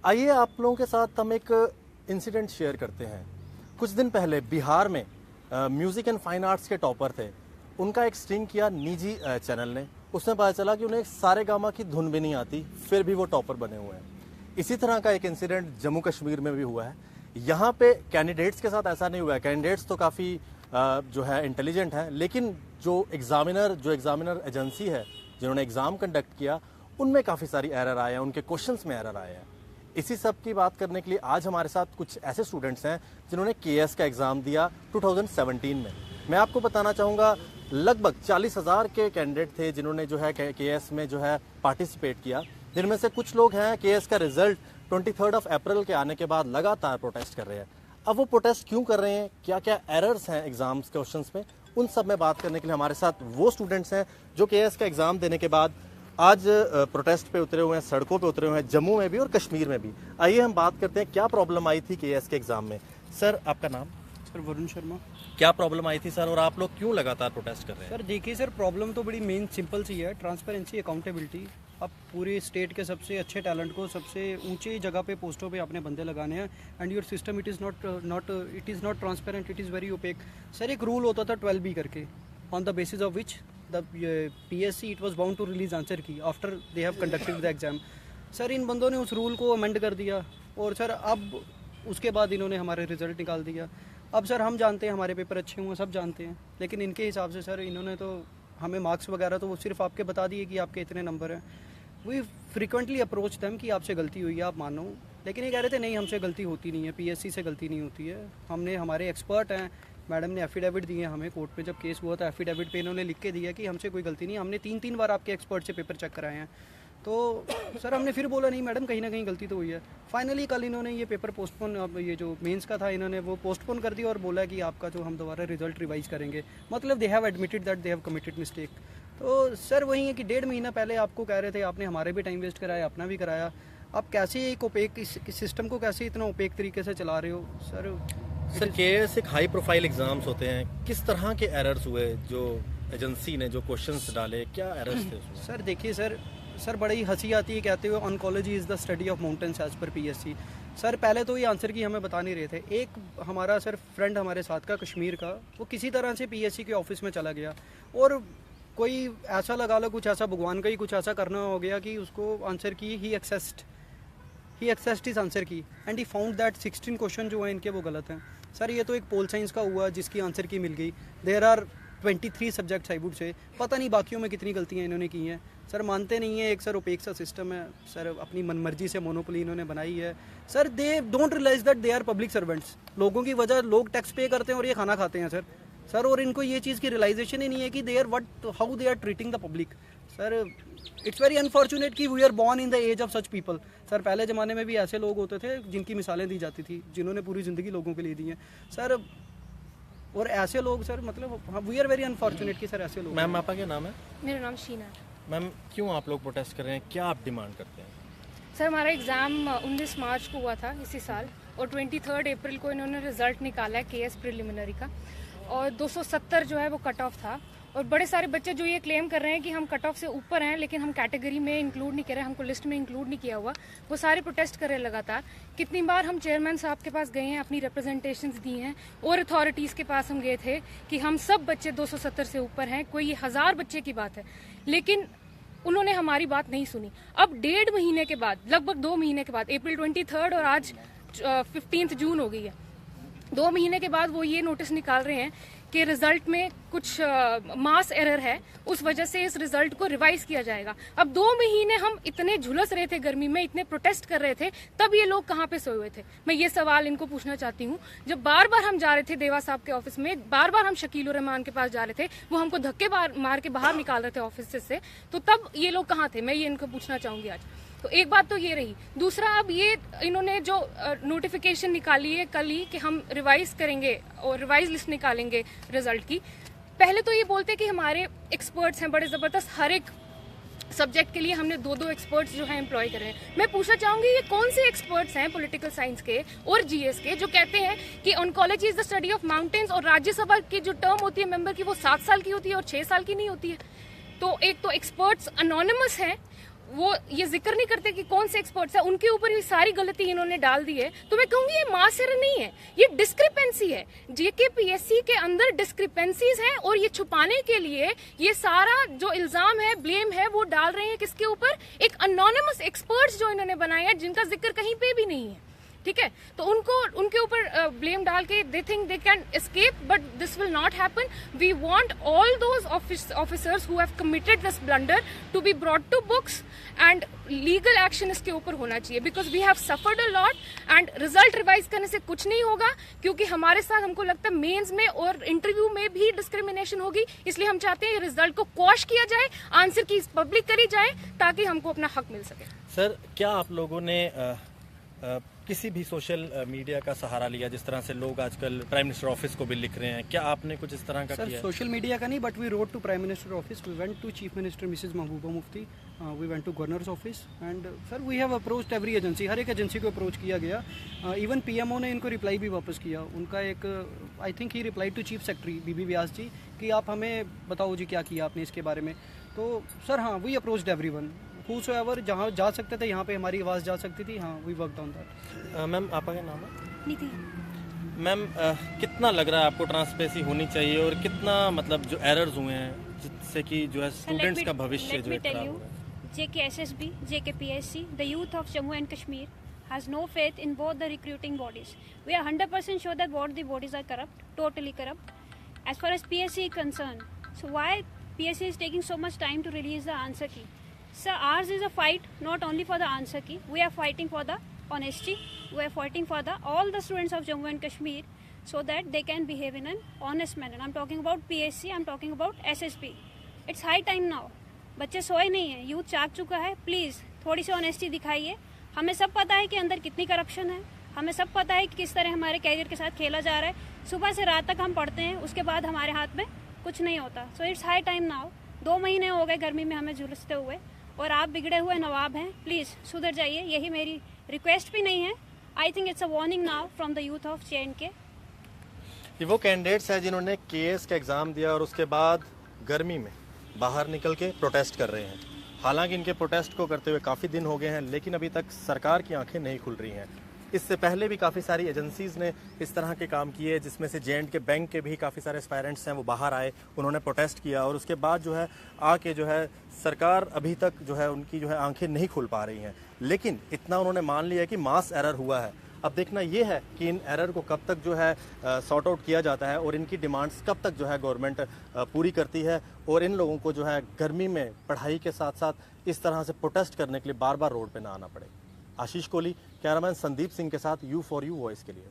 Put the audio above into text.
आइए आप लोगों के साथ हम एक इंसिडेंट शेयर करते हैं। कुछ दिन पहले बिहार में म्यूजिक एंड फाइन आर्ट्स के टॉपर थे, उनका एक स्टिंग किया निजी चैनल ने। उसमें पता चला कि उन्हें सारे गामा की धुन भी नहीं आती, फिर भी वो टॉपर बने हुए हैं। इसी तरह का एक इंसिडेंट जम्मू कश्मीर में भी हुआ है। यहाँ पे कैंडिडेट्स के साथ ऐसा नहीं हुआ है। कैंडिडेट्स तो काफ़ी जो है इंटेलिजेंट हैं, लेकिन जो एग्जामिनर एजेंसी है जिन्होंने एग्ज़ाम कंडक्ट किया, उनमें काफ़ी सारी एरर आए हैं, उनके क्वेश्चंस में एरर आए हैं। इसी सब की बात करने के लिए आज हमारे साथ कुछ ऐसे स्टूडेंट्स हैं जिन्होंने केएस का एग्ज़ाम दिया 2017 में। मैं आपको बताना चाहूँगा लगभग 40,000 के कैंडिडेट थे जिन्होंने जो है केएस में जो है पार्टिसिपेट किया, जिनमें से कुछ लोग हैं केएस का रिजल्ट 23 अप्रैल के आने के बाद लगातार प्रोटेस्ट कर रहे हैं। अब वो प्रोटेस्ट क्यों कर रहे हैं, क्या क्या एरर्स हैं एग्जाम्स क्वेश्चंस में, उन सब में बात करने के लिए हमारे साथ वो स्टूडेंट्स हैं जो केएस का एग्ज़ाम देने के बाद आज प्रोटेस्ट पे उतरे हुए हैं, सड़कों पे उतरे हुए हैं, जम्मू में भी और कश्मीर में भी। आइए हम बात करते हैं क्या प्रॉब्लम आई थी केएस के एग्ज़ाम में। सर आपका नाम? सर वरुण शर्मा। क्या प्रॉब्लम आई थी सर, और आप लोग क्यों लगातार प्रोटेस्ट कर रहे हैं? सर देखिए सर, प्रॉब्लम तो बड़ी मेन सिंपल सी है, ट्रांसपेरेंसी, अकाउंटेबिलिटी। आप पूरे स्टेट के सबसे अच्छे टैलेंट को सबसे ऊंचे जगह पे पोस्टों पे अपने बंदे लगाने हैं, and your system it is not transparent, it is very opaque. Sir एक रूल होता था 12B करके, on the basis of which the PSC it was bound to release answer key after they have conducted the exam. Sir इन बंदों ने उस rule को amend कर दिया, और सर अब उसके बाद इन्होंने हमारे रिजल्ट निकाल दिया। अब सर हम जानते हैं हमारे पेपर अच्छे हुए, सब जानते हैं, लेकिन इनके हिसाब से सर इन्होंने तो हमें मार्क्स वगैरह तो वो सिर्फ आपके बता दिए कि आपके इतने नंबर हैं। वी फ्रिक्वेंटली अप्रोच देम कि आपसे गलती हुई है, आप मानो, लेकिन ये कह रहे थे नहीं हमसे गलती होती नहीं है, PSC से गलती नहीं होती है। हमने हमारे एक्सपर्ट हैं, मैडम ने एफिडेविट दिए हमें कोर्ट पे, जब केस हुआ था एफिडेविट पे इन्होंने लिख के दिया कि हमसे कोई गलती नहीं है। हमने 3 बार आपके एक्सपर्ट से पेपर चेक कराए हैं। तो सर हमने फिर बोला नहीं मैडम, कहीं ना कहीं गलती तो हुई है। फाइनली कल इन्होंने ये पेपर पोस्टपोन, अब ये जो मेंस का था इन्होंने वो पोस्टपोन कर दिया और बोला कि आपका जो हम दोबारा रिजल्ट रिवाइज करेंगे। मतलब they have admitted that they have committed mistake. तो सर वही है कि 1.5 महीना पहले आपको कह रहे थे, आपने हमारे भी टाइम वेस्ट कराया, अपना भी कराया। आप कैसे एक ओपेक इस सिस्टम को कैसे इतना ओपेक तरीके से चला रहे हो सर केएस एक हाई प्रोफाइल एग्जाम्स होते हैं, किस तरह के एरर्स हुए जो एजेंसी ने जो क्वेश्चंस डाले, क्या एरर्स थे उसमें? सर देखिए सर बड़ी ही हंसी आती है कहते हुए oncology is the study of mountains as per PSC। Sir पहले तो ये आंसर की हमें बता नहीं रहे थे। एक हमारा सर फ्रेंड हमारे साथ का कश्मीर का, वो किसी तरह से PSC के ऑफिस में चला गया, और कोई ऐसा लगा लो कुछ ऐसा भगवान का ही कुछ ऐसा करना हो गया कि उसको आंसर की ही एक्सेस्ड इस आंसर की, and he found that 16 question जो हैं इनके वो गलत हैं। सर ये तो एक पोल साइंस का हुआ जिसकी आंसर की मिल गई। There are 23 subjects I would say, पता नहीं बाकियों में कितनी गलतियां इन्होंने की हैं। सर मानते नहीं है, एक सर ओपेक सा सिस्टम है सर, अपनी मनमर्जी से मोनोपोली इन्होंने बनाई है। Sir they don't realise that they are public servants. लोगों की वजह, लोग टैक्स पे करते हैं और ये खाना खाते हैं सर, और इनको ये चीज़ की रियलाइजेशन ही नहीं है कि they are how they are treating the public. Sir it's very unfortunate कि we are born in the age of such people. Sir पहले ज़माने में भी ऐसे लोग होते थे जिनकी मिसालें दी जाती थी, जिन्होंने पूरी ज़िंदगी लोगों के लिए दी हैं सर, और ऐसे लोग सर मतलब वी आर वेरी अनफॉर्चुनेट कि सर ऐसे लोग। मैम आपका क्या नाम है? मेरा नाम शीना। मैम क्यों आप लोग प्रोटेस्ट कर रहे हैं, क्या आप डिमांड करते हैं? सर हमारा एग्ज़ाम 19 मार्च को हुआ था इसी साल, और 23 अप्रैल को इन्होंने रिज़ल्ट निकाला है केएस प्रिलिमिनरी का, और 270 जो है वो कट ऑफ था। और बड़े सारे बच्चे जो ये क्लेम कर रहे हैं कि हम कट ऑफ से ऊपर हैं, लेकिन हम कैटेगरी में इंक्लूड नहीं कर रहे, हमको लिस्ट में इंक्लूड नहीं किया हुआ, वो सारे प्रोटेस्ट कर रहे हैं लगातार। कितनी बार हम चेयरमैन साहब के पास गए हैं, अपनी रिप्रेजेंटेशंस दी हैं, और अथॉरिटीज़ के पास हम गए थे कि हम सब बच्चे 270 से ऊपर हैं, कोई 1000 बच्चे की बात है, लेकिन उन्होंने हमारी बात नहीं सुनी। अब 1.5 महीने के बाद, लगभग 2 महीने के बाद, अप्रैल 23 और आज 15 जून हो गई है, 2 महीने के बाद वो ये नोटिस निकाल रहे हैं कि रिजल्ट में कुछ मास एरर है, उस वजह से इस रिजल्ट को रिवाइज किया जाएगा। अब 2 महीने हम इतने झुलस रहे थे गर्मी में, इतने प्रोटेस्ट कर रहे थे, तब ये लोग कहाँ पे सोए हुए थे? मैं ये सवाल इनको पूछना चाहती हूँ। जब बार बार हम जा रहे थे देवा साहब के ऑफिस में, बार बार हम शकील रहमान के पास जा रहे थे, वो हमको धक्के मार के बाहर निकाल रहे थे ऑफिस से, तो तब ये लोग कहाँ थे? मैं ये इनको पूछना चाहूंगी आज। तो एक बात तो ये रही। दूसरा, अब ये इन्होंने जो नोटिफिकेशन निकाली है कल ही कि हम रिवाइज करेंगे और रिवाइज लिस्ट निकालेंगे रिजल्ट की, पहले तो ये बोलते कि हमारे एक्सपर्ट्स हैं बड़े ज़बरदस्त, हर एक सब्जेक्ट के लिए हमने 2-2 एक्सपर्ट्स जो है एम्प्लॉय कर रहे हैं। मैं पूछना चाहूंगी ये कौन से एक्सपर्ट्स हैं पॉलिटिकल साइंस के और जीएस के जो कहते हैं कि oncology is the study of mountains, और राज्यसभा की जो टर्म होती है मेंबर की वो 7 साल की होती है और 6 साल की नहीं होती है। तो एक तो एक्सपर्ट्स अनोनिमस हैं, वो ये जिक्र नहीं करते कि कौन से एक्सपर्ट्स है, उनके ऊपर ये सारी गलती इन्होंने डाल दी है। तो मैं कहूंगी ये मास एरर नहीं है, ये डिस्क्रिपेंसी है। जेकेपीएससी के अंदर डिस्क्रिपेंसीज हैं और ये छुपाने के लिए ये सारा जो इल्जाम है, ब्लेम है, वो डाल रहे हैं किसके ऊपर? एक अनोनिमस एक्सपर्ट्स जो इन्होंने बनाए हैं, जिनका जिक्र कहीं पे भी नहीं है। ठीक है, तो उनके ऊपर ब्लेम डाल के they think they can escape, but this will not happen. We want all those officers who have committed this blunder to be brought to books and legal action इसके ऊपर होना चाहिए, because we have suffered a lot and result revise करने से कुछ नहीं होगा, क्योंकि हमारे साथ हमको लगता है मेंस में और इंटरव्यू में भी डिस्क्रिमिनेशन होगी। इसलिए हम चाहते हैं रिजल्ट को क्वॉश किया जाए, आंसर की पब्लिक करी जाए, ताकि हमको अपना हक मिल सके। सर, क्या आप लोगों ने किसी भी सोशल मीडिया का सहारा लिया, जिस तरह से लोग आजकल प्राइम मिनिस्टर ऑफिस को भी लिख रहे हैं, क्या आपने कुछ इस तरह का सर किया? सोशल मीडिया का नहीं, but we wrote to prime minister office, we went to chief minister mrs Mehbooba Mufti, we went to governor's office and sir we have approached every agency, हर एक एजेंसी को अप्रोच किया गया। इवन पीएमओ ने इनको reply भी वापस किया। उनका एक आई थिंक ही reply to chief secretary B B Vyas ji कि आप हमें बताओ जी क्या किया आपने इसके बारे में। तो सर हाँ, वी अप्रोच्ड एवरीवन whosoever, जहाँ जा सकते थे यहाँ पे हमारी आवाज़ जा सकती थी। हाँ, we worked on that. Ma'am, आपका क्या नाम है? निधि। मैम, कितना लग रहा है आपको ट्रांसपेरेंसी होनी चाहिए, और कितना मतलब जो एरर्स हुए हैं जिससे कि जो है स्टूडेंट्स का भविष्य जो है खराब हो रहा है? JKSSB, JKPSC, the youth of Jammu and Kashmir has no faith in both the recruiting bodies. We are 100% sure that both the bodies are corrupt, totally corrupt. As far as PSC is concerned, so why PSC is taking so much time to release the answer key? Sir, ours is a fight not only for the answer key. We are fighting for the honesty. We are fighting for all the students of Jammu and Kashmir so that they can behave in an honest manner. I'm talking about PSC. I'm talking about SSB. It's high time now. बच्चे सोए नहीं हैं, youth जाग चुका है। Please थोड़ी सी honesty दिखाइए। हमें सब पता है कि अंदर कितनी करप्शन है, हमें सब पता है कि किस तरह हमारे कैरियर के साथ खेला जा रहा है। सुबह से रात तक हम पढ़ते हैं, उसके बाद हमारे हाथ में कुछ नहीं होता। So it's high time now. 2 महीने हो गए गर्मी में हमें झुलसते हुए, और आप बिगड़े हुए नवाब हैं। प्लीज़ सुधर जाइए, यही मेरी रिक्वेस्ट भी नहीं है। I think it's a warning now from the youth of JNK। ये वो कैंडिडेट्स हैं जिन्होंने केएस का एग्ज़ाम दिया और उसके बाद गर्मी में बाहर निकल के प्रोटेस्ट कर रहे हैं। हालांकि इनके प्रोटेस्ट को करते हुए काफ़ी दिन हो गए हैं, लेकिन अभी तक सरकार की आंखें नहीं खुल रही हैं। इससे पहले भी काफ़ी सारी एजेंसीज़ ने इस तरह के काम किए, जिसमें से JNK बैंक के भी काफ़ी सारे एस्पायरेंट्स हैं, वो बाहर आए, उन्होंने प्रोटेस्ट किया, और उसके बाद जो है आके जो है सरकार अभी तक जो है उनकी जो है आंखें नहीं खुल पा रही हैं। लेकिन इतना उन्होंने मान लिया कि मास एरर हुआ है। अब देखना ये है कि इन एरर को कब तक जो है सॉर्ट आउट किया जाता है, और इनकी डिमांड्स कब तक जो है गवर्नमेंट पूरी करती है, और इन लोगों को जो है गर्मी में पढ़ाई के साथ साथ इस तरह से प्रोटेस्ट करने के लिए बार बार रोड पे ना आना पड़े। आशीष कोहली, कैमरामैन संदीप सिंह के साथ U4U वॉइस के लिए।